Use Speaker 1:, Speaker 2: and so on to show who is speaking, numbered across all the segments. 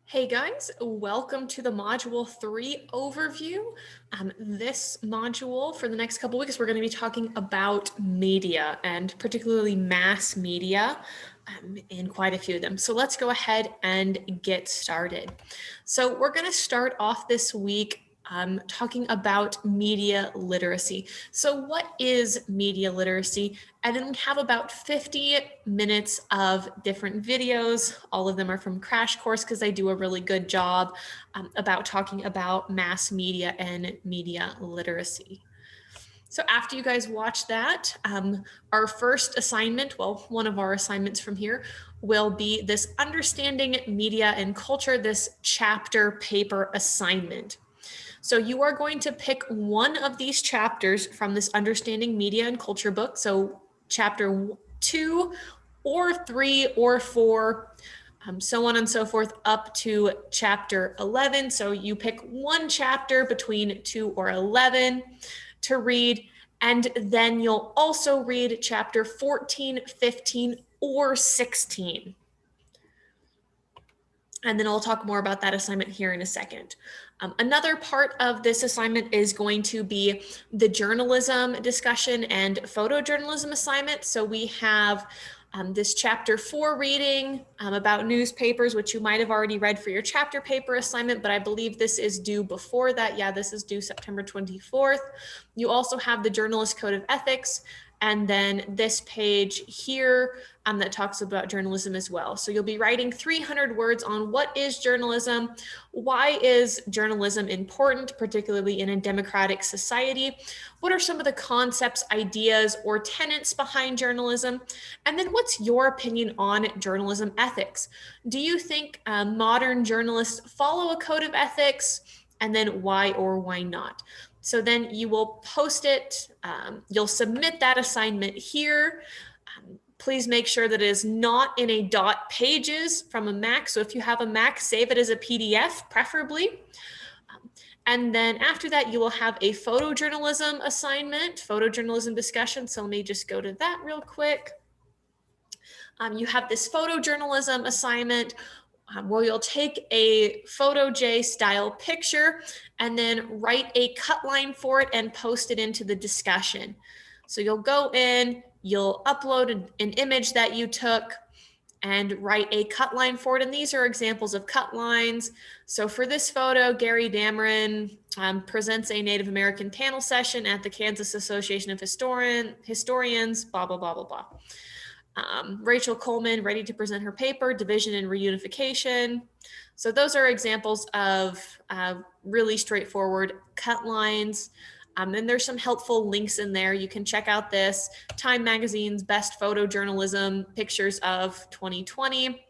Speaker 1: Hey guys, welcome to the Module 3 overview. This module, for the next couple weeks, we're going to be talking about media and particularly mass media in quite a few of them. So let's go ahead and get started. So we're going to start off this week talking about media literacy. So what is media literacy? And then we have about 50 minutes of different videos. All of them are from Crash Course because they do a really good job about talking about mass media and media literacy. So after you guys watch that, our first assignment, well, one of our assignments from here, will be this Understanding Media and Culture, this chapter paper assignment. So you are going to pick one of these chapters from this Understanding Media and Culture book. So chapter 2 or 3 or 4, so on and so forth, up to chapter 11. So you pick one chapter between 2 or 11 to read, and then you'll also read chapter 14, 15, or 16. And then I'll talk more about that assignment here in a second. Another part of this assignment is going to be the journalism discussion and photojournalism assignment. So we have this chapter 4 reading about newspapers, which you might have already read for your chapter paper assignment, but I believe this is due before that. Yeah, this is due September 24th. You also have the Journalist Code of Ethics, and then this page here that talks about journalism as well. So you'll be writing 300 words on what is journalism, why is journalism important, particularly in a democratic society, what are some of the concepts, ideas, or tenets behind journalism, and then what's your opinion on journalism ethics? Do you think modern journalists follow a code of ethics, and then why or why not? So then you will post it, you'll submit that assignment here. Please make sure that it is not in a dot pages from a Mac. So if you have a Mac, save it as a PDF, preferably. And then after that, you will have a photojournalism assignment, photojournalism discussion. So let me just go to that real quick. You have this photojournalism assignment where you'll take a PhotoJ style picture and then write a cut line for it and post it into the discussion. So you'll go in, you'll upload an image that you took and write a cut line for it. And these are examples of cut lines. So for this photo, Gary Dameron presents a Native American panel session at the Kansas Association of Historians, blah, blah, blah, blah, blah. Rachel Coleman ready to present her paper, Division and Reunification. So those are examples of really straightforward cut lines. And there's some helpful links in there. You can check out this Time Magazine's Best Photojournalism Pictures of 2020.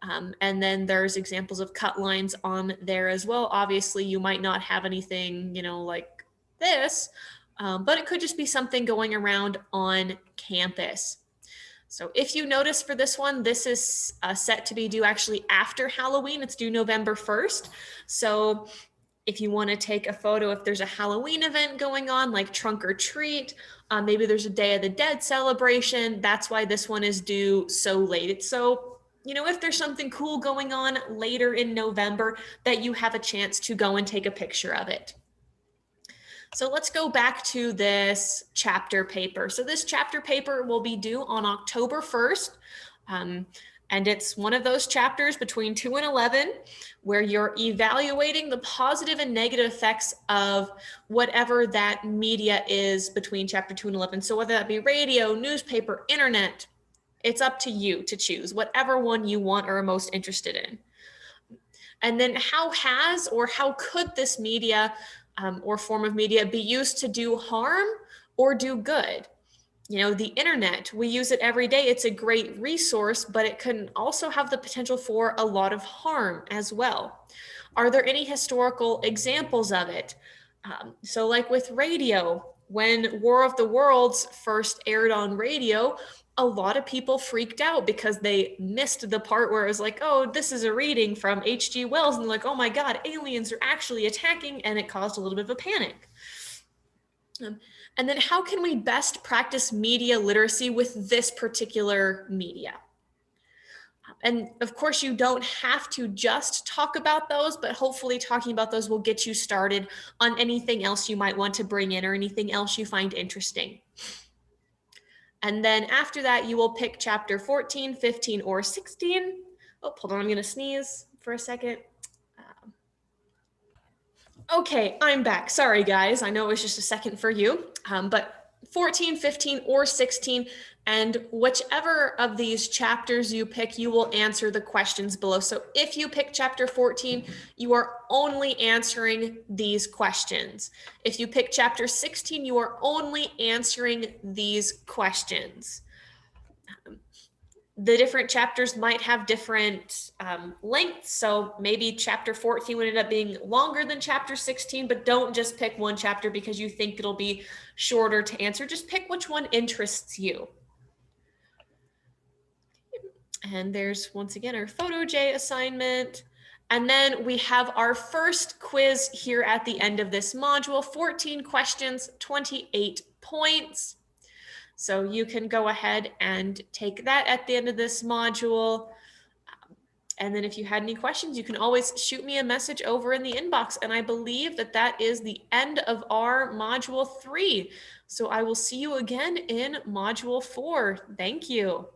Speaker 1: And then there's examples of cut lines on there as well. Obviously, you might not have anything, like this, but it could just be something going around on campus. So if you notice for this one, this is set to be due actually after Halloween. It's due November 1st. So if you want to take a photo, if there's a Halloween event going on, like trunk or treat, maybe there's a Day of the Dead celebration, that's why this one is due so late. It's so, if there's something cool going on later in November, that you have a chance to go and take a picture of it. So let's go back to this chapter paper. So this chapter paper will be due on October 1st. And it's one of those chapters between 2 and 11 where you're evaluating the positive and negative effects of whatever that media is between chapter 2 and 11. So whether that be radio, newspaper, internet, it's up to you to choose whatever one you want or are most interested in. And then how could this media or form of media be used to do harm or do good? The internet, we use it every day. It's a great resource, but it can also have the potential for a lot of harm as well. Are there any historical examples of it? So like with radio, when War of the Worlds first aired on radio, a lot of people freaked out because they missed the part where it was like, oh, this is a reading from H.G. Wells. And they're like, oh my God, aliens are actually attacking. And it caused a little bit of a panic. And then how can we best practice media literacy with this particular media? And of course, you don't have to just talk about those, but hopefully talking about those will get you started on anything else you might want to bring in or anything else you find interesting. And then after that, you will pick chapter 14, 15, or 16. Oh, hold on, I'm gonna sneeze for a second. Okay, I'm back. Sorry, guys. I know it was just a second for you, but 14, 15, or 16, and whichever of these chapters you pick, you will answer the questions below. So if you pick chapter 14, you are only answering these questions. If you pick chapter 16, you are only answering these questions. The different chapters might have different lengths. So maybe chapter 14 would end up being longer than chapter 16, but don't just pick one chapter because you think it'll be shorter to answer. Just pick which one interests you. And there's, once again, our Photo J assignment. And then we have our first quiz here at the end of this module, 14 questions, 28 points. So you can go ahead and take that at the end of this module. And then if you had any questions, you can always shoot me a message over in the inbox. And I believe that that is the end of our module 3. So I will see you again in module 4. Thank you.